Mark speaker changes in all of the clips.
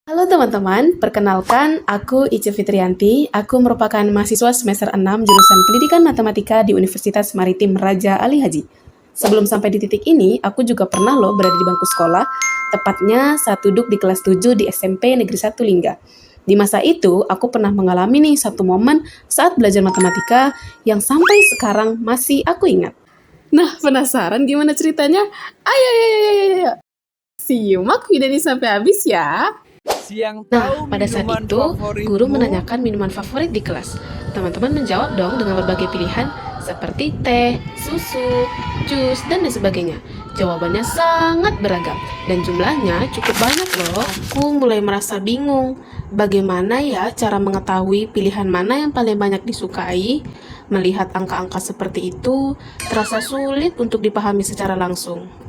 Speaker 1: Halo teman-teman, perkenalkan aku Ice Fitrianti. Aku merupakan mahasiswa semester 6 jurusan Pendidikan Matematika di Universitas Maritim Raja Ali Haji. Sebelum sampai di titik ini, aku juga pernah loh berada di bangku sekolah, tepatnya saat duduk di kelas 7 di SMP Negeri 1 Lingga. Di masa itu, aku pernah mengalami nih satu momen saat belajar matematika yang sampai sekarang masih aku ingat. Nah, penasaran gimana ceritanya? Ayo, ayo, ayo, ayo, ayo. Simak video ini sampai habis ya. Nah, pada saat itu, guru menanyakan minuman favorit di kelas. Teman-teman menjawab dong dengan berbagai pilihan seperti teh, susu, jus, dan lain sebagainya. Jawabannya sangat beragam dan jumlahnya cukup banyak loh. Aku mulai merasa bingung. Bagaimana ya cara mengetahui pilihan mana yang paling banyak disukai? Melihat angka-angka seperti itu, terasa sulit untuk dipahami secara langsung.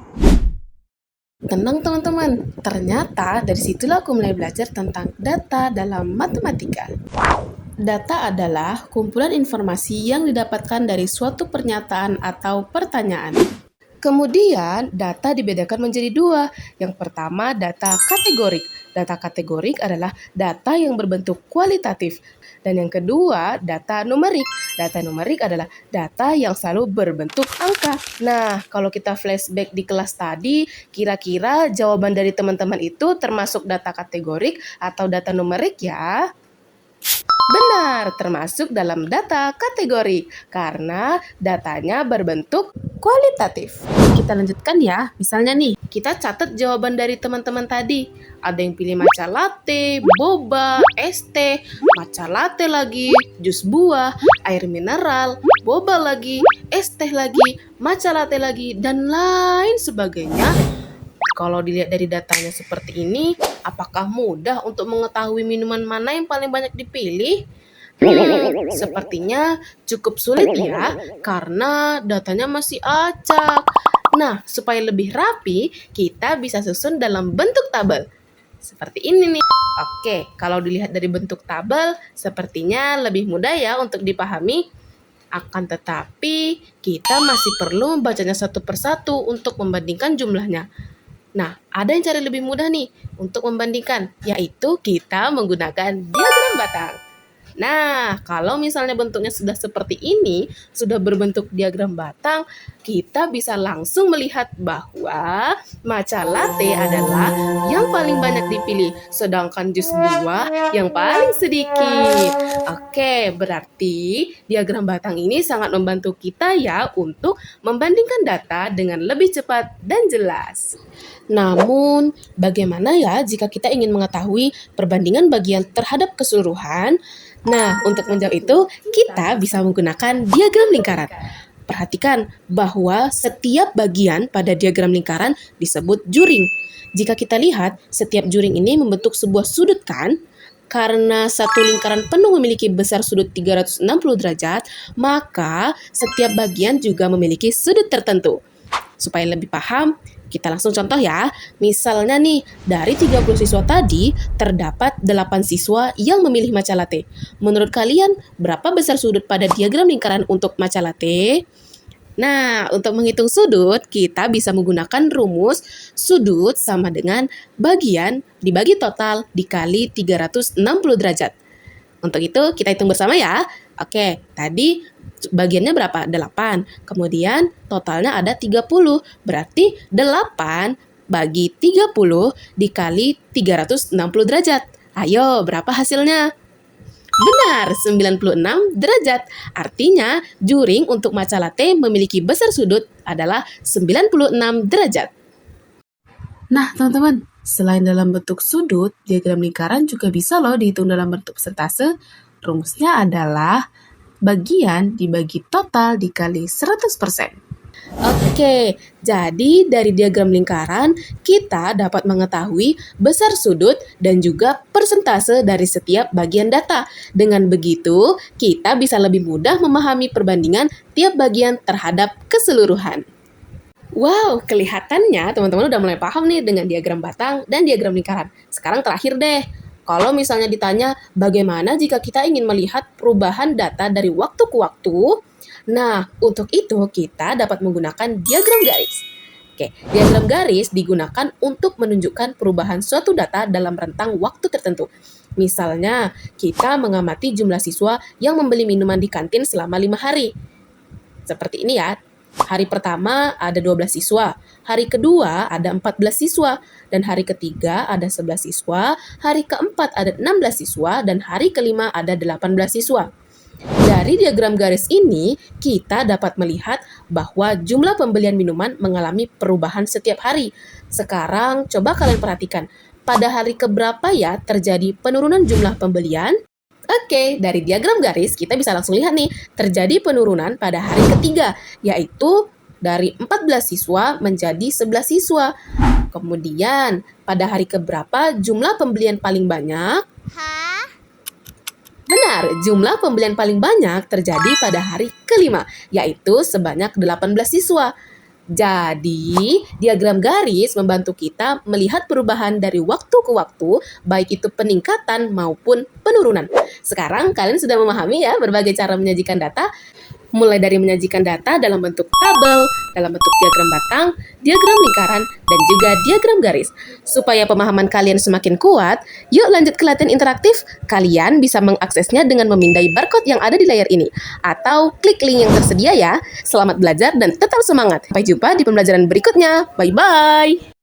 Speaker 1: Tenang teman-teman, ternyata dari situlah aku mulai belajar tentang data dalam matematika. Data adalah kumpulan informasi yang didapatkan dari suatu pernyataan atau pertanyaan. Kemudian, data dibedakan menjadi dua. Yang pertama, data kategorik. Data kategorik adalah data yang berbentuk kualitatif. Dan yang kedua, data numerik. Data numerik adalah data yang selalu berbentuk angka. Nah, kalau kita flashback di kelas tadi, kira-kira jawaban dari teman-teman itu termasuk data kategorik atau data numerik ya? Benar, termasuk dalam data kategori karena datanya berbentuk kualitatif. Kita lanjutkan ya, misalnya nih, kita catat jawaban dari teman-teman tadi. Ada yang pilih matcha latte, boba, es teh, matcha latte lagi, jus buah, air mineral, boba lagi, es teh lagi, matcha latte lagi, dan lain sebagainya. Kalau dilihat dari datanya seperti ini, apakah mudah untuk mengetahui minuman mana yang paling banyak dipilih? Sepertinya cukup sulit ya, karena datanya masih acak. Nah, supaya lebih rapi, kita bisa susun dalam bentuk tabel. Seperti ini nih. Oke, kalau dilihat dari bentuk tabel, sepertinya lebih mudah ya untuk dipahami. Akan tetapi, kita masih perlu membacanya satu persatu untuk membandingkan jumlahnya. Nah, ada yang cara lebih mudah nih untuk membandingkan, yaitu kita menggunakan diagram batang. Nah, kalau misalnya bentuknya sudah seperti ini, sudah berbentuk diagram batang, kita bisa langsung melihat bahwa matcha latte adalah yang paling banyak dipilih, sedangkan jus buah yang paling sedikit. Oke, berarti diagram batang ini sangat membantu kita ya untuk membandingkan data dengan lebih cepat dan jelas. Namun, bagaimana ya jika kita ingin mengetahui perbandingan bagian terhadap keseluruhan? Nah, untuk menjawab itu, kita bisa menggunakan diagram lingkaran. Perhatikan bahwa setiap bagian pada diagram lingkaran disebut juring. Jika kita lihat, setiap juring ini membentuk sebuah sudut kan? Karena satu lingkaran penuh memiliki besar sudut 360 derajat, maka setiap bagian juga memiliki sudut tertentu. Supaya lebih paham, kita langsung contoh ya. Misalnya nih, dari 30 siswa tadi, terdapat 8 siswa yang memilih matcha latte. Menurut kalian, berapa besar sudut pada diagram lingkaran untuk matcha latte? Nah, untuk menghitung sudut, kita bisa menggunakan rumus sudut sama dengan bagian dibagi total dikali 360 derajat. Untuk itu, kita hitung bersama ya. Oke, tadi bagiannya berapa? 8. Kemudian totalnya ada 30. Berarti 8 bagi 30 dikali 360 derajat. Ayo, berapa hasilnya? Benar, 96 derajat. Artinya, juring untuk matcha latte memiliki besar sudut adalah 96 derajat. Nah, teman-teman, selain dalam bentuk sudut, diagram lingkaran juga bisa loh dihitung dalam bentuk persentase. Rumusnya adalah bagian dibagi total dikali 100%. Oke, jadi dari diagram lingkaran, kita dapat mengetahui besar sudut dan juga persentase dari setiap bagian data. Dengan begitu, kita bisa lebih mudah memahami perbandingan tiap bagian terhadap keseluruhan. Wow, kelihatannya teman-teman udah mulai paham nih dengan diagram batang dan diagram lingkaran. Sekarang terakhir deh, kalau misalnya ditanya bagaimana jika kita ingin melihat perubahan data dari waktu ke waktu, nah untuk itu kita dapat menggunakan diagram garis. Oke, diagram garis digunakan untuk menunjukkan perubahan suatu data dalam rentang waktu tertentu. Misalnya, kita mengamati jumlah siswa yang membeli minuman di kantin selama 5 hari. Seperti ini ya. Hari pertama ada 12 siswa, hari kedua ada 14 siswa, dan hari ketiga ada 11 siswa, hari keempat ada 16 siswa, dan hari kelima ada 18 siswa. Dari diagram garis ini, kita dapat melihat bahwa jumlah pembelian minuman mengalami perubahan setiap hari. Sekarang, coba kalian perhatikan, pada hari keberapa ya terjadi penurunan jumlah pembelian? Oke, dari diagram garis kita bisa langsung lihat nih, terjadi penurunan pada hari ketiga, yaitu dari 14 siswa menjadi 11 siswa. Kemudian, pada hari keberapa jumlah pembelian paling banyak? Benar, jumlah pembelian paling banyak terjadi pada hari kelima, yaitu sebanyak 18 siswa. Jadi, diagram garis membantu kita melihat perubahan dari waktu ke waktu, baik itu peningkatan maupun penurunan. Sekarang kalian sudah memahami ya berbagai cara menyajikan data, mulai dari menyajikan data dalam bentuk tabel, dalam bentuk diagram batang, diagram lingkaran, dan juga diagram garis. Supaya pemahaman kalian semakin kuat, yuk lanjut ke latihan interaktif. Kalian bisa mengaksesnya dengan memindai barcode yang ada di layar ini, atau klik link yang tersedia ya. Selamat belajar dan tetap semangat. Sampai jumpa di pembelajaran berikutnya. Bye-bye!